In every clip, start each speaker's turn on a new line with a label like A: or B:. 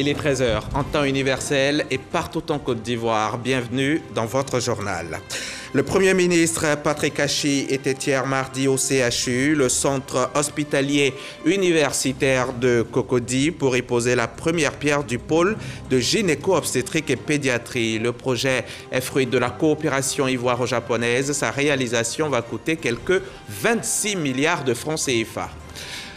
A: Il est 13 h en temps universel et partout en Côte d'Ivoire. Bienvenue dans votre journal. Le Premier ministre Patrick Achi était hier mardi au CHU, le centre hospitalier universitaire de Cocody, pour y poser la première pierre du pôle de gynéco-obstétrique et pédiatrie. Le projet est fruit de la coopération ivoiro-japonaise. Sa réalisation va coûter quelques 26 milliards de francs CFA.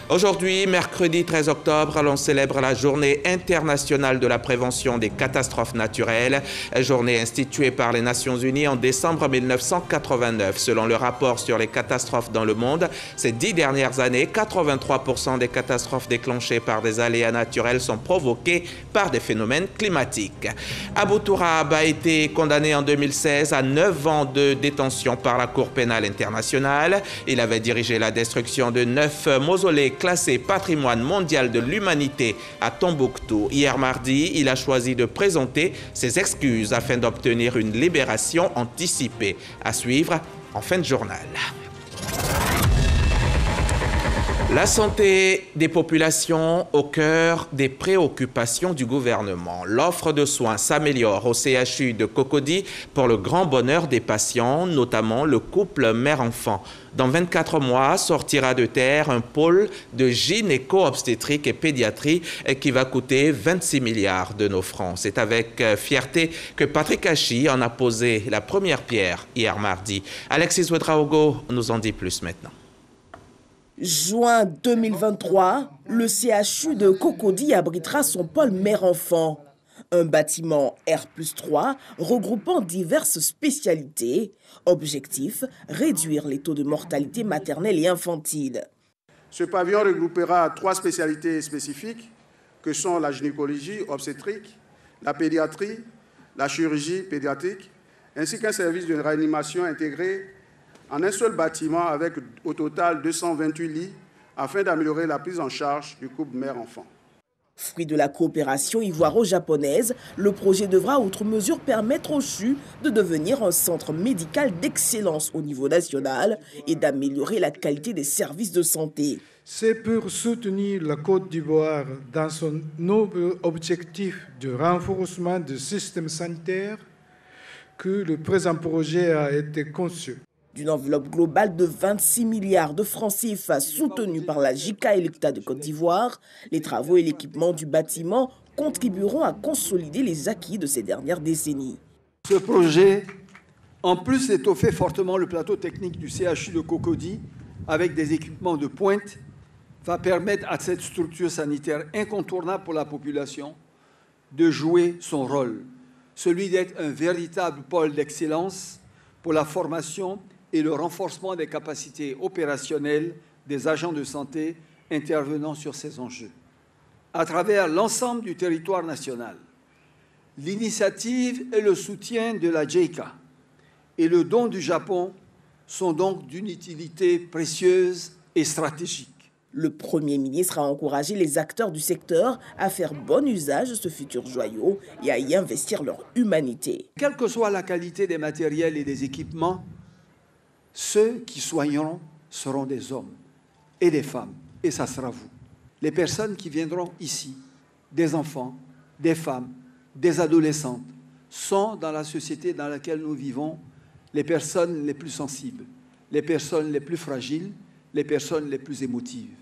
A: Aujourd'hui, mercredi 13 octobre, l'on célèbre la Journée internationale de la prévention des catastrophes naturelles, journée instituée par les Nations Unies en décembre 1989. Selon le rapport sur les catastrophes dans le monde, ces 10 dernières années, 83% des catastrophes déclenchées par des aléas naturels sont provoquées par des phénomènes climatiques. Abou Tourab a été condamné en 2016 à 9 ans de détention par la Cour pénale internationale. Il avait dirigé la destruction de 9 mausolées classé patrimoine mondial de l'humanité à Tombouctou. Hier mardi, il a choisi de présenter ses excuses afin d'obtenir une libération anticipée. À suivre en fin de journal. La santé des populations au cœur des préoccupations du gouvernement. L'offre de soins s'améliore au CHU de Cocody pour le grand bonheur des patients, notamment le couple mère-enfant. Dans 24 mois, sortira de terre un pôle de gynéco-obstétrique et pédiatrie qui va coûter 26 milliards de nos francs. C'est avec fierté que Patrick Achi en a posé la première pierre hier mardi. Alexis Ouedraogo nous en dit plus maintenant.
B: Juin 2023, le CHU de Cocody abritera son pôle mère-enfant. Un bâtiment R+3 regroupant diverses spécialités. Objectif, réduire les taux de mortalité maternelle et infantile.
C: Ce pavillon regroupera 3 spécialités spécifiques que sont la gynécologie obstétrique, la pédiatrie, la chirurgie pédiatrique, ainsi qu'un service de réanimation intégré en un seul bâtiment avec au total 228 lits afin d'améliorer la prise en charge du couple mère-enfant.
B: Fruit de la coopération ivoiro-japonaise, le projet devra, outre mesure, permettre au CHU de devenir un centre médical d'excellence au niveau national et d'améliorer la qualité des services de santé.
D: C'est pour soutenir la Côte d'Ivoire dans son noble objectif de renforcement du système sanitaire que le présent projet a été conçu.
B: D'une enveloppe globale de 26 milliards de francs CFA soutenue par la JICA et l'État de Côte d'Ivoire, les travaux et l'équipement du bâtiment contribueront à consolider les acquis de ces dernières décennies.
E: Ce projet, en plus d'étoffer fortement le plateau technique du CHU de Cocody avec des équipements de pointe, va permettre à cette structure sanitaire incontournable pour la population de jouer son rôle, celui d'être un véritable pôle d'excellence pour la formation et le renforcement des capacités opérationnelles des agents de santé intervenant sur ces enjeux. À travers l'ensemble du territoire national, l'initiative et le soutien de la JICA et le don du Japon sont donc d'une utilité précieuse et stratégique.
B: Le Premier ministre a encouragé les acteurs du secteur à faire bon usage de ce futur joyau et à y investir leur humanité.
E: Quelle que soit la qualité des matériels et des équipements, ceux qui soigneront seront des hommes et des femmes, et ça sera vous. Les personnes qui viendront ici, des enfants, des femmes, des adolescentes, sont dans la société dans laquelle nous vivons les personnes les plus sensibles, les personnes les plus fragiles, les personnes les plus émotives.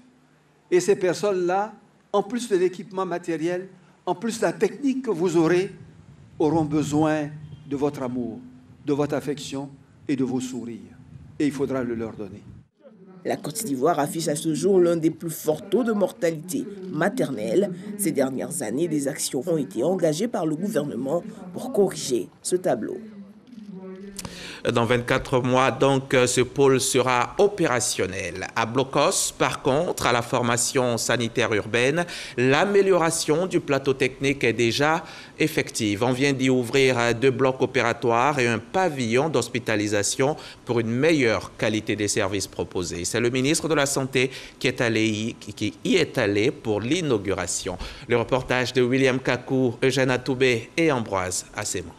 E: Et ces personnes-là, en plus de l'équipement matériel, en plus de la technique que vous aurez, auront besoin de votre amour, de votre affection et de vos sourires. Et il faudra le leur donner.
B: La Côte d'Ivoire affiche à ce jour l'un des plus forts taux de mortalité maternelle. Ces dernières années, des actions ont été engagées par le gouvernement pour corriger ce tableau.
A: Dans 24 mois, donc, ce pôle sera opérationnel. À Blocos, par contre, à la formation sanitaire urbaine, l'amélioration du plateau technique est déjà effective. On vient d'y ouvrir 2 blocs opératoires et un pavillon d'hospitalisation pour une meilleure qualité des services proposés. C'est le ministre de la Santé qui y est allé pour l'inauguration. Le reportage de William Kakou, Eugène Atoubé et Ambroise Asséman.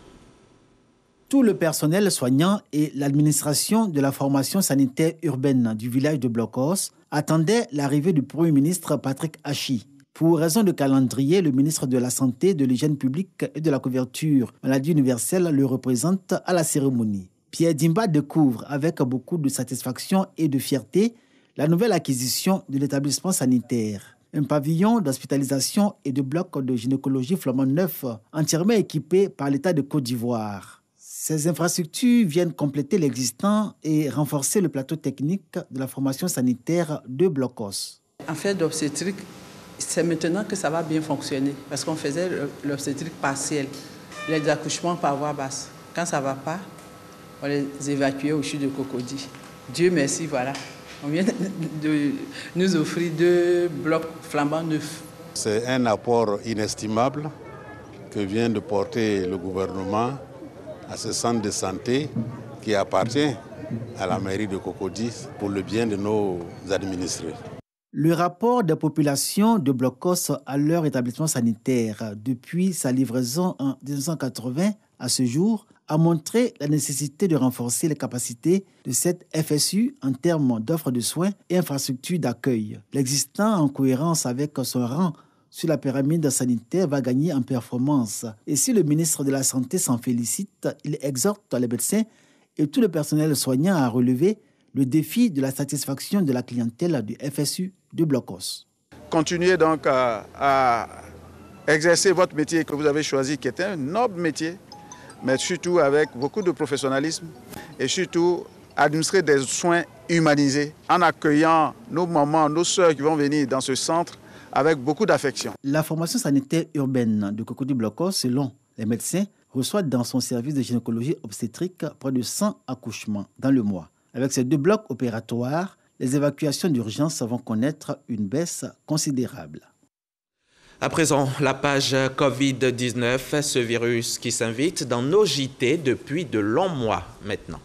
F: Tout le personnel soignant et l'administration de la formation sanitaire urbaine du village de Blocos attendaient l'arrivée du Premier ministre Patrick Achi Pour raison de calendrier, le ministre de la Santé, de l'Hygiène publique et de la couverture maladie universelle le représente à la cérémonie. Pierre Dimba découvre avec beaucoup de satisfaction et de fierté la nouvelle acquisition de l'établissement sanitaire. Un pavillon d'hospitalisation et de bloc de gynécologie flambant neuf, entièrement équipé par l'État de Côte d'Ivoire. Ces infrastructures viennent compléter l'existant et renforcer le plateau technique de la formation sanitaire de Blocos.
G: En fait, d'obstétrique, c'est maintenant que ça va bien fonctionner parce qu'on faisait l'obstétrique partielle, les accouchements par voie basse. Quand ça ne va pas, on les évacuait au CHU de Cocody. Dieu merci, voilà. On vient de nous offrir 2 blocs flambants neufs.
H: C'est un apport inestimable que vient de porter le gouvernement à ce centre de santé qui appartient à la mairie de Cocody pour le bien de nos administrés.
F: Le rapport des populations de Blocos à leur établissement sanitaire depuis sa livraison en 1980 à ce jour a montré la nécessité de renforcer les capacités de cette FSU en termes d'offres de soins et infrastructures d'accueil. L'existant, en cohérence avec son rang sur la pyramide sanitaire, va gagner en performance. Et si le ministre de la Santé s'en félicite, il exhorte les médecins et tout le personnel soignant à relever le défi de la satisfaction de la clientèle du FSU de Blocos.
C: Continuez donc à exercer votre métier que vous avez choisi, qui est un noble métier, mais surtout avec beaucoup de professionnalisme et surtout administrer des soins humanisés en accueillant nos mamans, nos sœurs qui vont venir dans ce centre avec beaucoup d'affection.
F: La formation sanitaire urbaine de Cocody Blocos, selon les médecins, reçoit dans son service de gynécologie obstétrique près de 100 accouchements dans le mois. Avec ces 2 blocs opératoires, les évacuations d'urgence vont connaître une baisse considérable.
A: À présent, la page Covid-19, ce virus qui s'invite dans nos JT depuis de longs mois maintenant.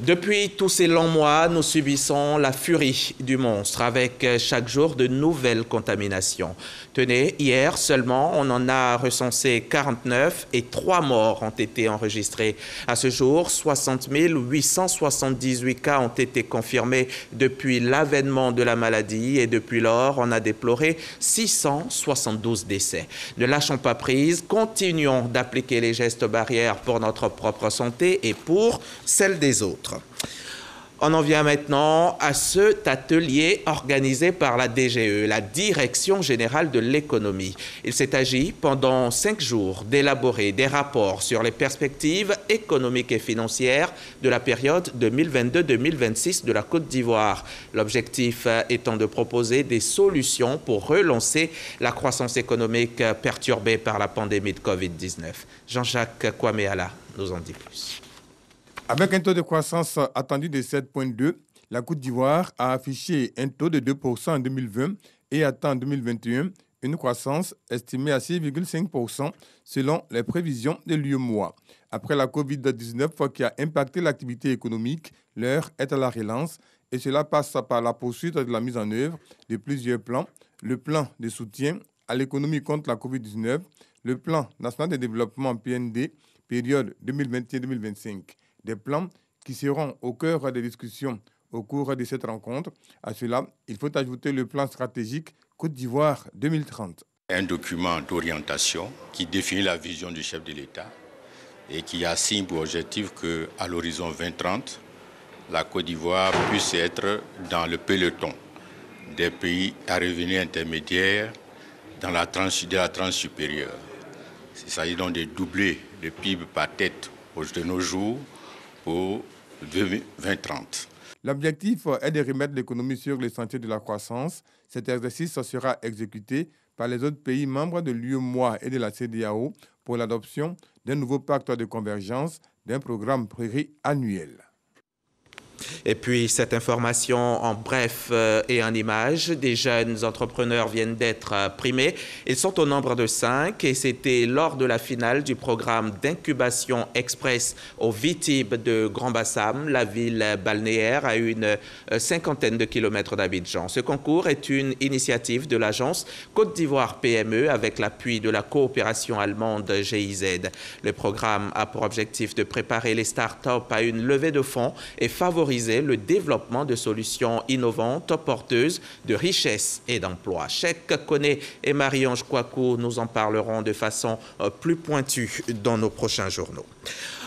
A: Depuis tous ces longs mois, nous subissons la furie du monstre avec chaque jour de nouvelles contaminations. Tenez, hier seulement, on en a recensé 49 et 3 morts ont été enregistrés. À ce jour, 60 878 cas ont été confirmés depuis l'avènement de la maladie et depuis lors, on a déploré 672 décès. Ne lâchons pas prise, continuons d'appliquer les gestes barrières pour notre propre santé et pour celle des autres. On en vient maintenant à cet atelier organisé par la DGE, la Direction générale de l'économie. Il s'est agi pendant 5 jours d'élaborer des rapports sur les perspectives économiques et financières de la période 2022-2026 de la Côte d'Ivoire. L'objectif étant de proposer des solutions pour relancer la croissance économique perturbée par la pandémie de Covid-19. Jean-Jacques Kwameala nous en dit plus.
I: Avec un taux de croissance attendu de 7,2, la Côte d'Ivoire a affiché un taux de 2% en 2020 et attend en 2021 une croissance estimée à 6,5% selon les prévisions de l'UEMOA. Après la Covid-19 qui a impacté l'activité économique, l'heure est à la relance et cela passe par la poursuite de la mise en œuvre de plusieurs plans. Le plan de soutien à l'économie contre la Covid-19, le plan national de développement PND, période 2021-2025. Des plans qui seront au cœur des discussions au cours de cette rencontre. À cela, il faut ajouter le plan stratégique Côte d'Ivoire 2030.
J: Un document d'orientation qui définit la vision du chef de l'État et qui assigne pour objectif qu'à l'horizon 2030, la Côte d'Ivoire puisse être dans le peloton des pays à revenu intermédiaire de la tranche supérieure. Il s'agit donc de doubler le PIB par tête de nos jours pour 2030.
I: L'objectif est de remettre l'économie sur les sentiers de la croissance. Cet exercice sera exécuté par les autres pays membres de l'UEMOA et de la CEDEAO pour l'adoption d'un nouveau pacte de convergence d'un programme pluriannuel.
A: Et puis, cette information en bref et en images, des jeunes entrepreneurs viennent d'être primés. Ils sont au nombre de 5 et c'était lors de la finale du programme d'incubation express au VITIB de Grand-Bassam, la ville balnéaire à une cinquantaine de kilomètres d'Abidjan. Ce concours est une initiative de l'agence Côte d'Ivoire PME avec l'appui de la coopération allemande GIZ. Le programme a pour objectif de préparer les startups à une levée de fonds et favoriser le développement de solutions innovantes, porteuses de richesse et d'emploi. Cheikh Koné et Marie-Ange Kouakou nous en parleront de façon plus pointue dans nos prochains journaux.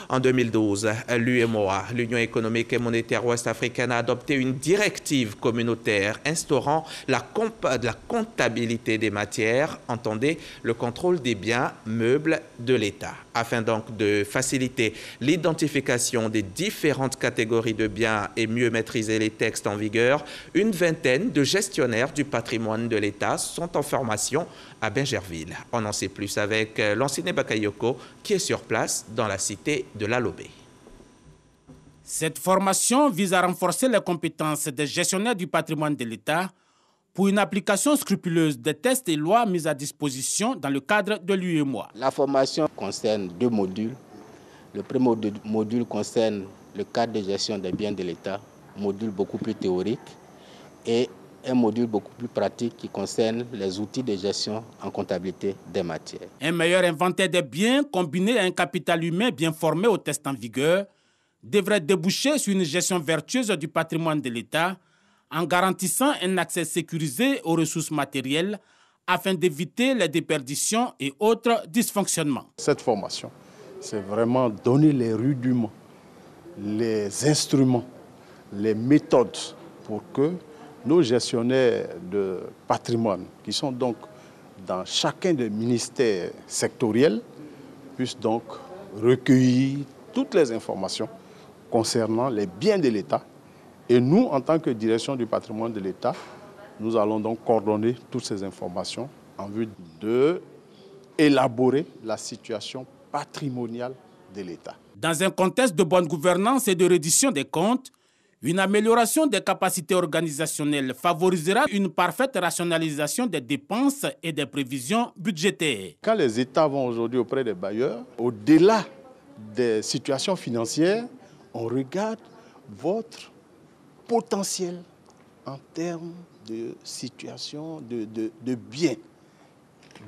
A: En 2012, l'UEMOA, l'Union économique et monétaire ouest-africaine, a adopté une directive communautaire instaurant la comptabilité des matières, entendez, le contrôle des biens meubles de l'État. Afin donc de faciliter l'identification des différentes catégories de biens et mieux maîtriser les textes en vigueur, une vingtaine de gestionnaires du patrimoine de l'État sont en formation à Bingerville. On en sait plus avec Lanciné Bakayoko qui est sur place dans la cité de la Lobé.
K: Cette formation vise à renforcer les compétences des gestionnaires du patrimoine de l'État pour une application scrupuleuse des tests et lois mises à disposition dans le cadre de l'UEMOA.
L: La formation concerne 2 modules. Le premier module concerne le cadre de gestion des biens de l'État, module beaucoup plus théorique, et un module beaucoup plus pratique qui concerne les outils de gestion en comptabilité des matières.
K: Un meilleur inventaire des biens combiné à un capital humain bien formé aux tests en vigueur devrait déboucher sur une gestion vertueuse du patrimoine de l'État en garantissant un accès sécurisé aux ressources matérielles afin d'éviter les déperditions et autres dysfonctionnements.
M: Cette formation, c'est vraiment donner les rudiments, les instruments, les méthodes pour que nos gestionnaires de patrimoine, qui sont donc dans chacun des ministères sectoriels, puissent donc recueillir toutes les informations concernant les biens de l'État. Et nous, en tant que direction du patrimoine de l'État, nous allons donc coordonner toutes ces informations en vue d'élaborer la situation patrimoniale de l'État.
K: Dans un contexte de bonne gouvernance et de reddition des comptes, une amélioration des capacités organisationnelles favorisera une parfaite rationalisation des dépenses et des prévisions budgétaires.
M: Quand les États vont aujourd'hui auprès des bailleurs, au-delà des situations financières, on regarde votre potentiel en termes de situation, de biens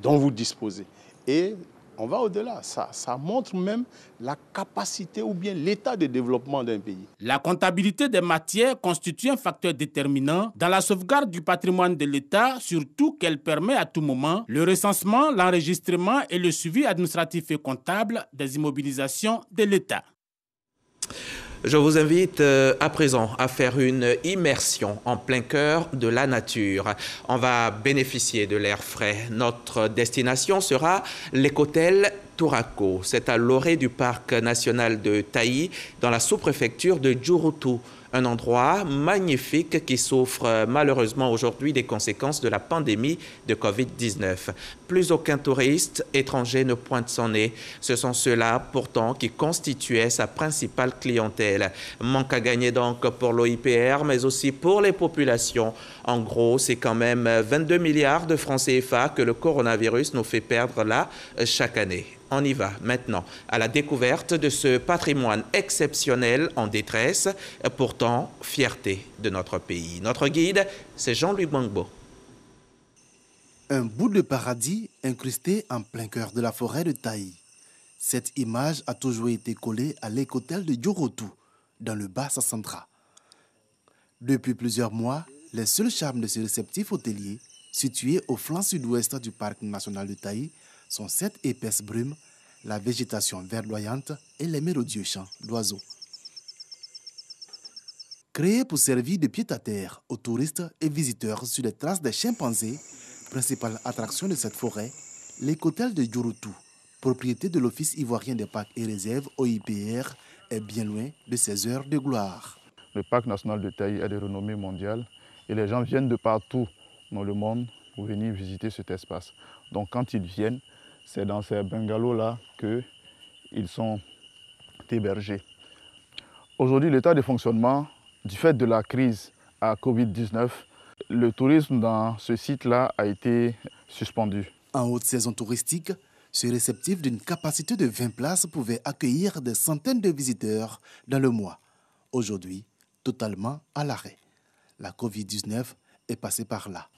M: dont vous disposez. Et on va au-delà. Ça montre même la capacité ou bien l'état de développement d'un pays.
K: La comptabilité des matières constitue un facteur déterminant dans la sauvegarde du patrimoine de l'État, surtout qu'elle permet à tout moment le recensement, l'enregistrement et le suivi administratif et comptable des immobilisations de l'État.
A: Je vous invite à présent à faire une immersion en plein cœur de la nature. On va bénéficier de l'air frais. Notre destination sera l'écotel Tourako. C'est à l'orée du parc national de Taï, dans la sous-préfecture de Djouroutou. Un endroit magnifique qui souffre malheureusement aujourd'hui des conséquences de la pandémie de Covid-19. Plus aucun touriste étranger ne pointe son nez. Ce sont ceux-là pourtant qui constituaient sa principale clientèle. Manque à gagner donc pour l'OIPR, mais aussi pour les populations. En gros, c'est quand même 22 milliards de francs CFA que le coronavirus nous fait perdre là chaque année. On y va maintenant à la découverte de ce patrimoine exceptionnel en détresse, pourtant fierté de notre pays. Notre guide, c'est Jean-Louis Gbangbo.
N: Un bout de paradis incrusté en plein cœur de la forêt de Taï. Cette image a toujours été collée à l'écotel de Djouroutou, dans le Bas-Sassandra. Depuis plusieurs mois, les seuls charmes de ce réceptif hôtelier, situé au flanc sud-ouest du parc national de Taï, sont cette épaisse brume, la végétation verdoyante et les mélodieux chants d'oiseaux. Créé pour servir de pied-à-terre aux touristes et visiteurs sur les traces des chimpanzés, principale attraction de cette forêt, l'écotel de Djouroutou, propriété de l'Office ivoirien des parcs et réserves OIPR, est bien loin de ses heures de gloire.
O: Le parc national de Taï est de renommée mondiale et les gens viennent de partout dans le monde pour venir visiter cet espace. Donc quand ils viennent, c'est dans ces bungalows-là qu'ils sont hébergés. Aujourd'hui, l'état de fonctionnement Du fait de la crise à Covid-19, le tourisme dans ce site-là a été suspendu.
N: En haute saison touristique, ce réceptif d'une capacité de 20 places pouvait accueillir des centaines de visiteurs dans le mois. Aujourd'hui, totalement à l'arrêt. La Covid-19 est passée par là.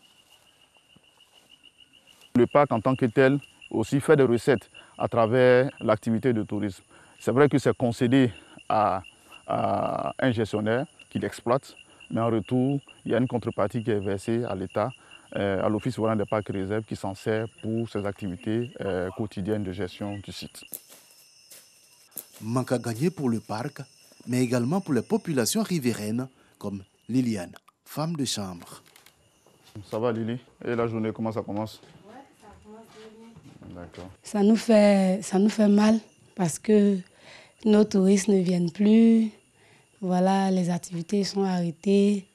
O: Le parc en tant que tel aussi fait des recettes à travers l'activité de tourisme. C'est vrai que c'est concédé à un gestionnaire qui l'exploite, mais en retour, il y a une contrepartie qui est versée à l'État, à l'Office souverain des parcs et réserves, qui s'en sert pour ses activités quotidiennes de gestion du site.
N: Manque à gagner pour le parc, mais également pour les populations riveraines, comme Liliane, femme de chambre.
O: Ça va Lily? Et la journée, comment ça commence?
P: Oui, ça commence très bien.
O: D'accord.
P: Ça nous fait mal parce que nos touristes ne viennent plus. Voilà, les activités sont arrêtées.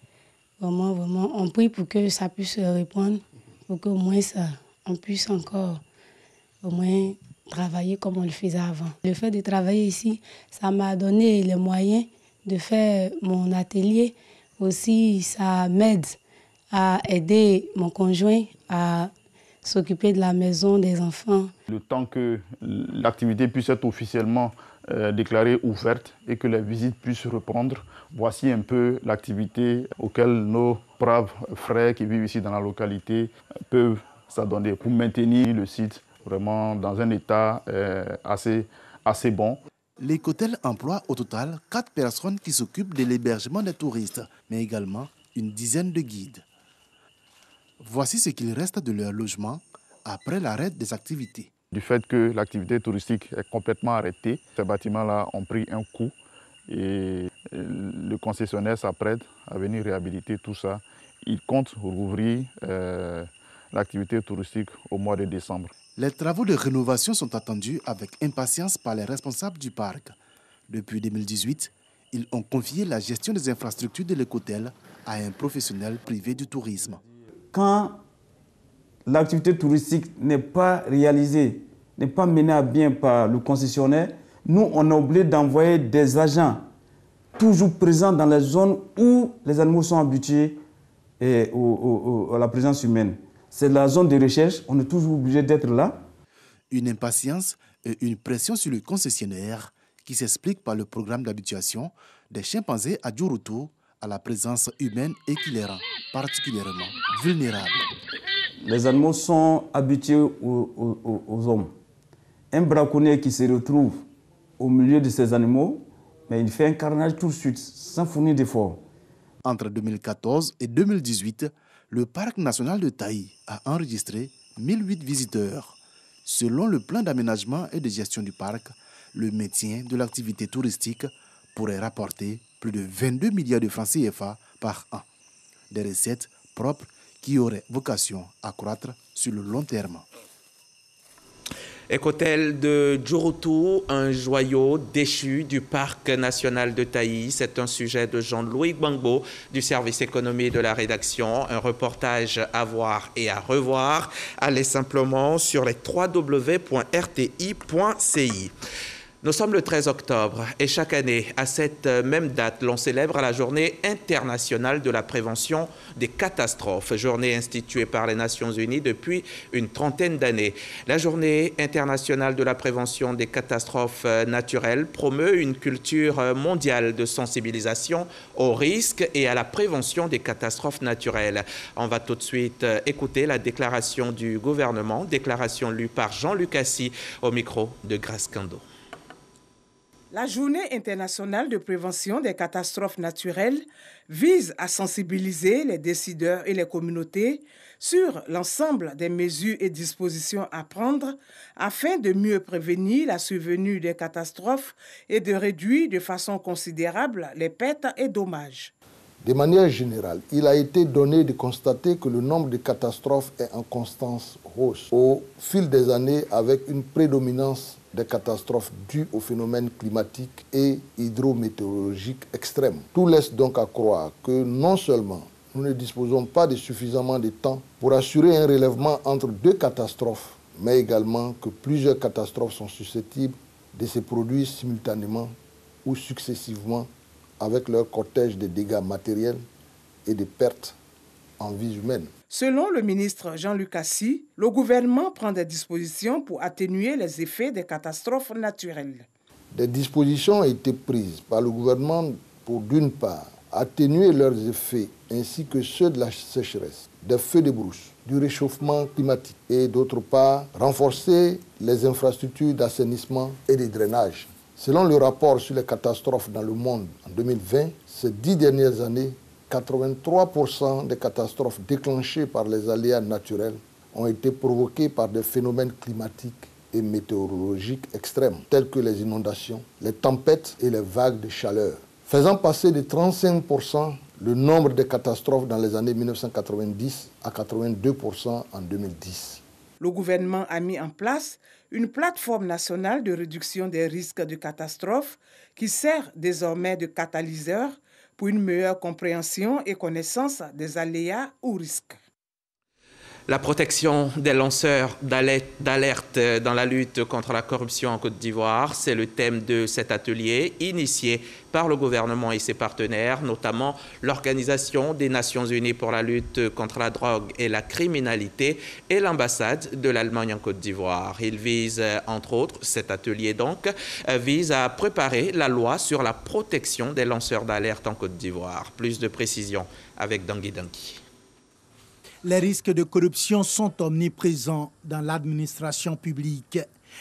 P: Vraiment, on prie pour que ça puisse répondre, pour qu'au moins on puisse encore au moins travailler comme on le faisait avant. Le fait de travailler ici, ça m'a donné les moyens de faire mon atelier. Aussi, ça m'aide à aider mon conjoint à s'occuper de la maison, des enfants.
O: Le temps que l'activité puisse être officiellement déclarée ouverte et que les visites puissent reprendre, voici un peu l'activité auquel nos braves frères qui vivent ici dans la localité peuvent s'adonner pour maintenir le site vraiment dans un état assez bon.
N: L'écotel emploie au total 4 personnes qui s'occupent de l'hébergement des touristes, mais également une dizaine de guides. Voici ce qu'il reste de leur logement après l'arrêt des activités.
O: Du fait que l'activité touristique est complètement arrêtée, ces bâtiments-là ont pris un coup et le concessionnaire s'apprête à venir réhabiliter tout ça. Il compte rouvrir l'activité touristique au mois de décembre.
N: Les travaux de rénovation sont attendus avec impatience par les responsables du parc. Depuis 2018, ils ont confié la gestion des infrastructures de l'écotel à un professionnel privé du tourisme.
Q: Quand l'activité touristique n'est pas réalisée, n'est pas menée à bien par le concessionnaire, nous, on est obligé d'envoyer des agents toujours présents dans les zones où les animaux sont habitués à la présence humaine. C'est la zone de recherche, on est toujours obligé d'être là.
N: Une impatience et une pression sur le concessionnaire qui s'explique par le programme d'habituation des chimpanzés à Djoroto à la présence humaine et qui les rend particulièrement vulnérables.
Q: Les animaux sont habitués aux hommes. Un braconnier qui se retrouve au milieu de ces animaux, mais il fait un carnage tout de suite, sans fournir d'efforts.
N: Entre 2014 et 2018, le parc national de Taï a enregistré 1008 visiteurs. Selon le plan d'aménagement et de gestion du parc, le maintien de l'activité touristique pourrait rapporter plus de 22 milliards de francs CFA par an. Des recettes propres qui auraient vocation à croître sur le long terme.
A: Écotel de Djoroto, un joyau déchu du parc national de Taï. C'est un sujet de Jean-Louis Gbangbo du service économie de la rédaction. Un reportage à voir et à revoir. Allez simplement sur les www.rti.ci. Nous sommes le 13 octobre et chaque année, à cette même date, l'on célèbre la Journée internationale de la prévention des catastrophes, journée instituée par les Nations Unies depuis une trentaine d'années. La Journée internationale de la prévention des catastrophes naturelles promeut une culture mondiale de sensibilisation aux risques et à la prévention des catastrophes naturelles. On va tout de suite écouter la déclaration du gouvernement, déclaration lue par Jean-Luc Assis au micro de Grace Kando.
B: La Journée internationale de prévention des catastrophes naturelles vise à sensibiliser les décideurs et les communautés sur l'ensemble des mesures et dispositions à prendre afin de mieux prévenir la survenue des catastrophes et de réduire de façon considérable les pertes et dommages.
R: De manière générale, il a été donné de constater que le nombre de catastrophes est en constante hausse au fil des années avec une prédominance des catastrophes dues aux phénomènes climatiques et hydrométéorologiques extrêmes. Tout laisse donc à croire que non seulement nous ne disposons pas de suffisamment de temps pour assurer un relèvement entre deux catastrophes, mais également que plusieurs catastrophes sont susceptibles de se produire simultanément ou successivement avec leur cortège de dégâts matériels et de pertes en vies humaines.
B: Selon le ministre Jean-Luc Assy, le gouvernement prend des dispositions pour atténuer les effets des catastrophes naturelles.
R: Des dispositions ont été prises par le gouvernement pour, d'une part, atténuer leurs effets ainsi que ceux de la sécheresse, des feux de brousse, du réchauffement climatique et, d'autre part, renforcer les infrastructures d'assainissement et de drainage. Selon le rapport sur les catastrophes dans le monde en 2020, ces 10 dernières années, 83% des catastrophes déclenchées par les aléas naturels ont été provoquées par des phénomènes climatiques et météorologiques extrêmes, tels que les inondations, les tempêtes et les vagues de chaleur, faisant passer de 35% le nombre de catastrophes dans les années 1990 à 82% en 2010.
B: Le gouvernement a mis en place une plateforme nationale de réduction des risques de catastrophes qui sert désormais de catalyseur pour une meilleure compréhension et connaissance des aléas ou risques.
A: La protection des lanceurs d'alerte dans la lutte contre la corruption en Côte d'Ivoire, c'est le thème de cet atelier initié par le gouvernement et ses partenaires, notamment l'Organisation des Nations Unies pour la lutte contre la drogue et la criminalité et l'ambassade de l'Allemagne en Côte d'Ivoire. Il vise, entre autres, cet atelier donc, vise à préparer la loi sur la protection des lanceurs d'alerte en Côte d'Ivoire. Plus de précisions avec Dangui Danki.
S: Les risques de corruption sont omniprésents dans l'administration publique.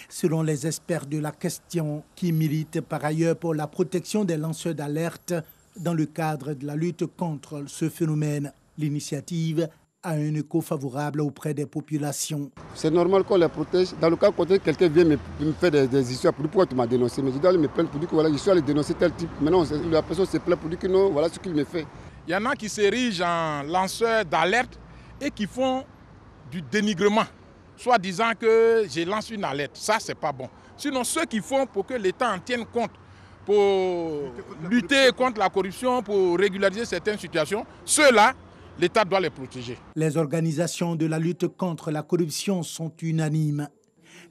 S: Selon les experts de la question, qui militent par ailleurs pour la protection des lanceurs d'alerte dans le cadre de la lutte contre ce phénomène, l'initiative a un écho favorable auprès des populations.
T: C'est normal qu'on les protège. Dans le cas où quelqu'un vient me faire des histoires, pour dire pourquoi tu m'as dénoncé, mais je dois aller me plaindre pour dire que voilà, je suis allé dénoncer tel type. Maintenant, la personne se plaint pour dire que non, voilà ce qu'il me fait.
U: Il y en a qui s'érigent en lanceurs d'alerte et qui font du dénigrement, soit disant que je lance une alerte. Ça, c'est pas bon. Sinon, ceux qui font pour que l'État en tienne compte, pour lutter contre la corruption, pour régulariser certaines situations, ceux-là, l'État doit les protéger.
S: Les organisations de la lutte contre la corruption sont unanimes.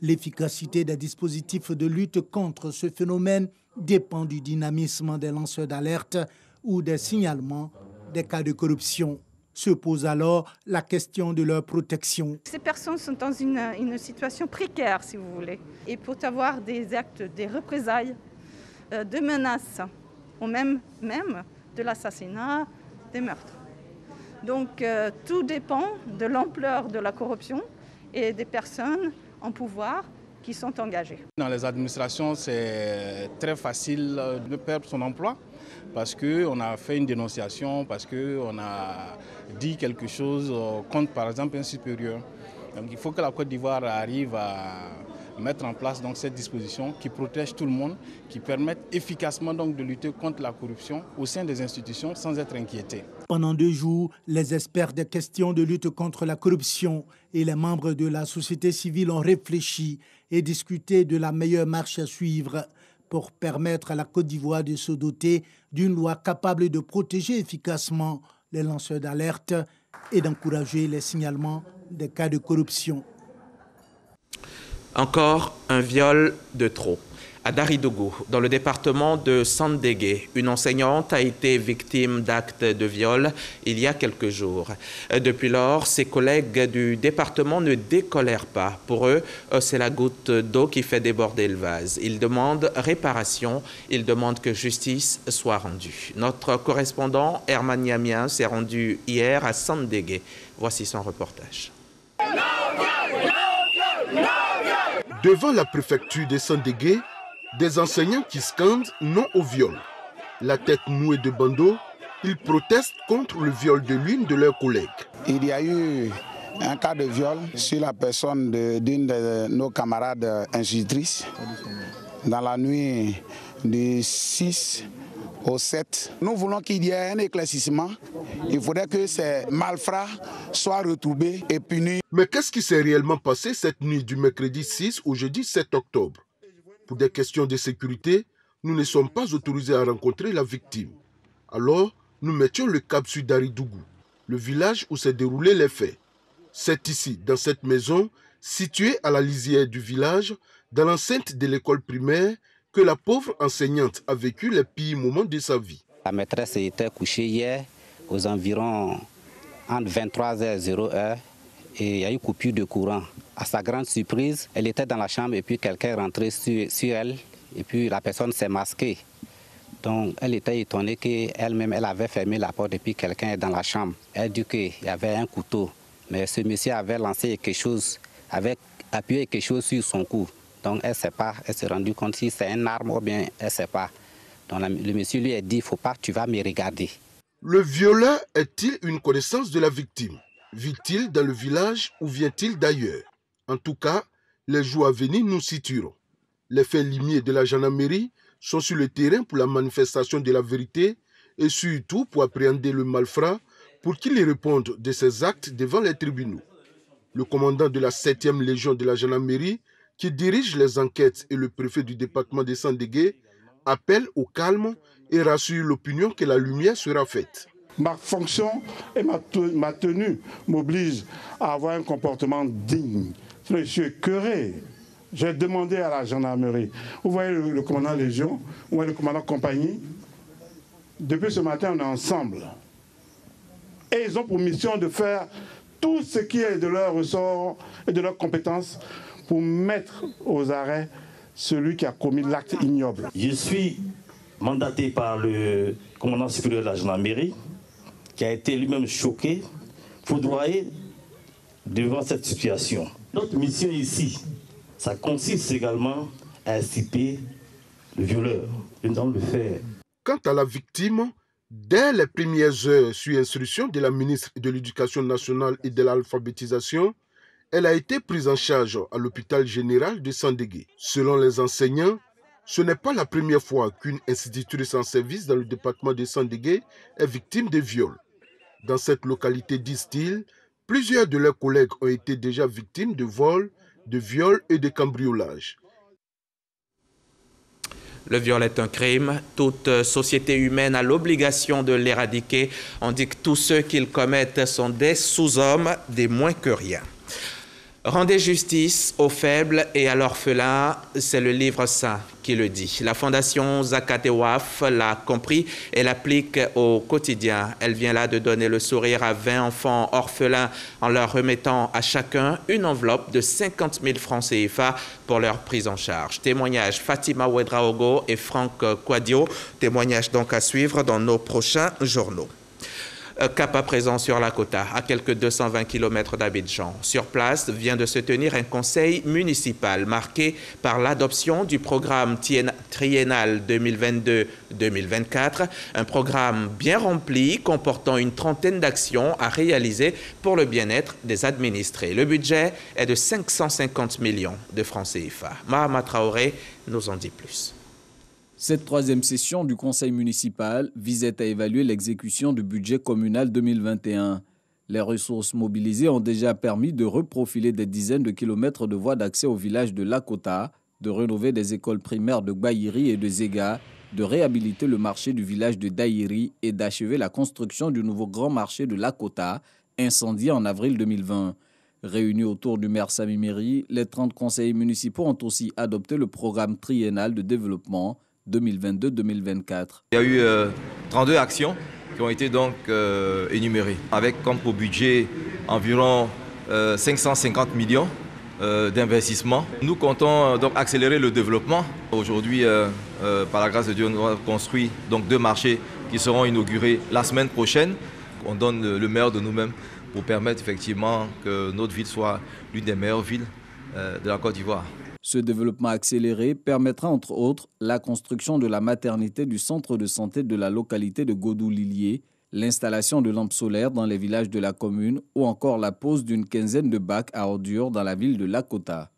S: L'efficacité des dispositifs de lutte contre ce phénomène dépend du dynamisme des lanceurs d'alerte ou des signalements des cas de corruption. Se pose alors la question de leur protection.
V: Ces personnes sont dans une situation précaire, si vous voulez. Et pour avoir des actes, des représailles, de menaces, ou même de l'assassinat, des meurtres. Donc tout dépend de l'ampleur de la corruption et des personnes en pouvoir qui sont engagées.
W: Dans les administrations, c'est très facile de perdre son emploi, parce qu'on a fait une dénonciation, parce qu'on a dit quelque chose contre, par exemple, un supérieur. Donc il faut que la Côte d'Ivoire arrive à mettre en place donc, cette disposition qui protège tout le monde, qui permette efficacement donc, de lutter contre la corruption au sein des institutions sans être inquiétés.
S: Pendant 2 jours, les experts des questions de lutte contre la corruption et les membres de la société civile ont réfléchi et discuté de la meilleure marche à suivre pour permettre à la Côte d'Ivoire de se doter d'une loi capable de protéger efficacement les lanceurs d'alerte et d'encourager les signalements des cas de corruption.
A: Encore un viol de trop. À Daridougou, dans le département de Sandégué, une enseignante a été victime d'actes de viol il y a quelques jours. Depuis lors, ses collègues du département ne décolèrent pas. Pour eux, c'est la goutte d'eau qui fait déborder le vase. Ils demandent réparation, ils demandent que justice soit rendue. Notre correspondant Herman Yamien s'est rendu hier à Sandégué. Voici son reportage.
X: Devant la préfecture de Sandégué, des enseignants qui scandent non au viol. La tête nouée de bandeau, ils protestent contre le viol de l'une de leurs collègues.
Y: Il y a eu un cas de viol sur la personne d'une de nos camarades institutrices dans la nuit du 6 au 7. Nous voulons qu'il y ait un éclaircissement. Il faudrait que ces malfrats soient retrouvés et punis.
X: Mais qu'est-ce qui s'est réellement passé cette nuit du mercredi 6 au jeudi 7 octobre? Pour des questions de sécurité, nous ne sommes pas autorisés à rencontrer la victime. Alors, nous mettions le cap sur Daridougou, le village où s'est déroulé les faits. C'est ici, dans cette maison, située à la lisière du village, dans l'enceinte de l'école primaire, que la pauvre enseignante a vécu les pires moments de sa vie.
L: La maîtresse était couchée hier aux environs entre 23h01 et il y a eu coupure de courant. À sa grande surprise, elle était dans la chambre et puis quelqu'un est rentré sur elle et puis la personne s'est masquée. Donc elle était étonnée qu'elle-même elle avait fermé la porte et puis quelqu'un est dans la chambre. Elle dit qu'il y avait un couteau, mais ce monsieur avait lancé quelque chose, avait appuyé quelque chose sur son cou. Donc elle ne sait pas, elle s'est rendue compte si c'est une arme ou bien elle ne sait pas. Donc le monsieur lui a dit, il ne faut pas, tu vas me regarder.
X: Le violeur est-il une connaissance de la victime? Vit-il dans le village ou vient-il d'ailleurs? En tout cas, les jours à venir nous situeront. Les faits limiers de la gendarmerie sont sur le terrain pour la manifestation de la vérité et surtout pour appréhender le malfrat pour qu'il réponde de ses actes devant les tribunaux. Le commandant de la 7e Légion de la gendarmerie, qui dirige les enquêtes, et le préfet du département de Sandégué, appellent au calme et rassurent l'opinion que la lumière sera faite.
C: Ma fonction et ma tenue m'obligent à avoir un comportement digne. Sinon, je suis écœuré. J'ai demandé à la gendarmerie. Vous voyez le commandant Légion, vous voyez le commandant compagnie. Depuis ce matin, on est ensemble. Et ils ont pour mission de faire tout ce qui est de leur ressort et de leurs compétences pour mettre aux arrêts celui qui a commis l'acte ignoble.
D: Je suis mandaté par le commandant supérieur de la gendarmerie, qui a été lui-même choqué, foudroyé devant cette situation. Notre mission ici, ça consiste également à inciter le violeur. Nous allons le faire.
X: Quant à la victime, dès les premières heures, sur instruction de la ministre de l'Éducation nationale et de l'alphabétisation, elle a été prise en charge à l'hôpital général de Sandégué. Selon les enseignants, ce n'est pas la première fois qu'une institutrice en service dans le département de Sandégué est victime de viol. Dans cette localité, disent-ils, plusieurs de leurs collègues ont été déjà victimes de vols, de viols et de cambriolages.
A: Le viol est un crime. Toute société humaine a l'obligation de l'éradiquer. On dit que tous ceux qui le commettent sont des sous-hommes, des moins que rien. Rendez justice aux faibles et à l'orphelin, c'est le livre saint qui le dit. La fondation Zakat et Waf l'a compris et l'applique au quotidien. Elle vient là de donner le sourire à 20 enfants orphelins en leur remettant à chacun une enveloppe de 50 000 francs CFA pour leur prise en charge. Témoignage Fatima Ouedraogo et Franck Quadio. Témoignage donc à suivre dans nos prochains journaux. Cap à présent sur la Kota, à quelques 220 km d'Abidjan. Sur place vient de se tenir un conseil municipal marqué par l'adoption du programme triennal 2022-2024, un programme bien rempli comportant une trentaine d'actions à réaliser pour le bien-être des administrés. Le budget est de 550 millions de francs CFA. Mahama Traoré nous en dit plus.
E: Cette troisième session du conseil municipal visait à évaluer l'exécution du budget communal 2021. Les ressources mobilisées ont déjà permis de reprofiler des dizaines de kilomètres de voies d'accès au village de Lakota, de rénover des écoles primaires de Gbaïri et de Zega, de réhabiliter le marché du village de Daïri et d'achever la construction du nouveau grand marché de Lakota, incendié en avril 2020. Réunis autour du maire Sami Meri, les 30 conseillers municipaux ont aussi adopté le programme triennal de développement 2022-2024.
G: Il y a eu 32 actions qui ont été donc énumérées, avec comme pour budget environ 550 millions d'investissements. Nous comptons donc accélérer le développement. Aujourd'hui, par la grâce de Dieu, nous avons construit donc 2 marchés qui seront inaugurés la semaine prochaine. On donne le meilleur de nous-mêmes pour permettre effectivement que notre ville soit l'une des meilleures villes de la Côte d'Ivoire.
E: Ce développement accéléré permettra entre autres la construction de la maternité du centre de santé de la localité de Godou-Lilier, l'installation de lampes solaires dans les villages de la commune ou encore la pose d'une quinzaine de bacs à ordures dans la ville de Lakota.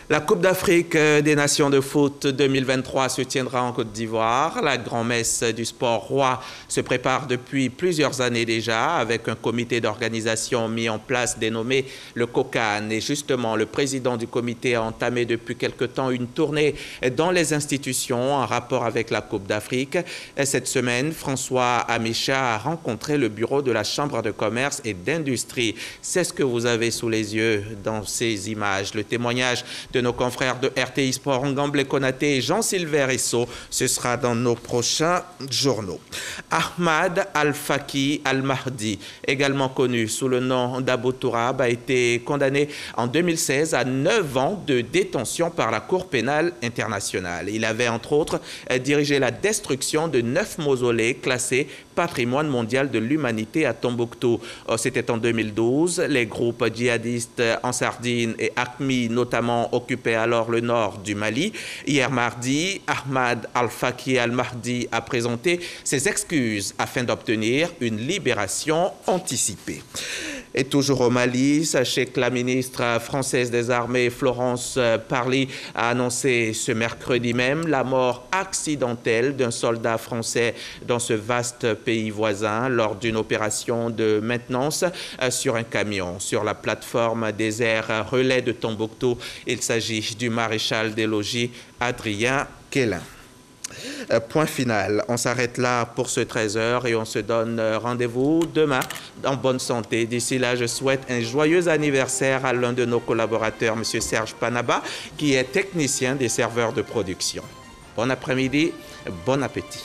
A: La Coupe d'Afrique des Nations de foot 2023 se tiendra en Côte d'Ivoire. La grand-messe du sport roi se prépare depuis plusieurs années déjà avec un comité d'organisation mis en place dénommé le COCAN. Et justement, le président du comité a entamé depuis quelque temps une tournée dans les institutions en rapport avec la Coupe d'Afrique. Cette semaine, François Amicha a rencontré le bureau de la Chambre de commerce et d'industrie. C'est ce que vous avez sous les yeux dans ces images. Le témoignage reportage de nos confrères de RTI Sport, Ngamble Konaté et Jean-Sylvain Risso. Ce sera dans nos prochains journaux. Ahmad Al-Faki Al-Mahdi, également connu sous le nom d'Abou Tourab, a été condamné en 2016 à 9 ans de détention par la Cour pénale internationale. Il avait entre autres dirigé la destruction de 9 mausolées classés patrimoine mondial de l'humanité à Tombouctou. C'était en 2012. Les groupes djihadistes Ansardine et AQMI notamment occupaient alors le nord du Mali. Hier mardi, Ahmad Al-Faki Al-Mahdi a présenté ses excuses afin d'obtenir une libération anticipée. Et toujours au Mali, sachez que la ministre française des Armées, Florence Parly, a annoncé ce mercredi même la mort accidentelle d'un soldat français dans ce vaste pays voisin lors d'une opération de maintenance sur un camion sur la plateforme des airs relais de Tombouctou. Il s'agit du maréchal des logis Adrien Quélin. Point final. On s'arrête là pour ce 13h et on se donne rendez-vous demain en bonne santé. D'ici là, je souhaite un joyeux anniversaire à l'un de nos collaborateurs, M. Serge Panaba, qui est technicien des serveurs de production. Bon après-midi, bon appétit.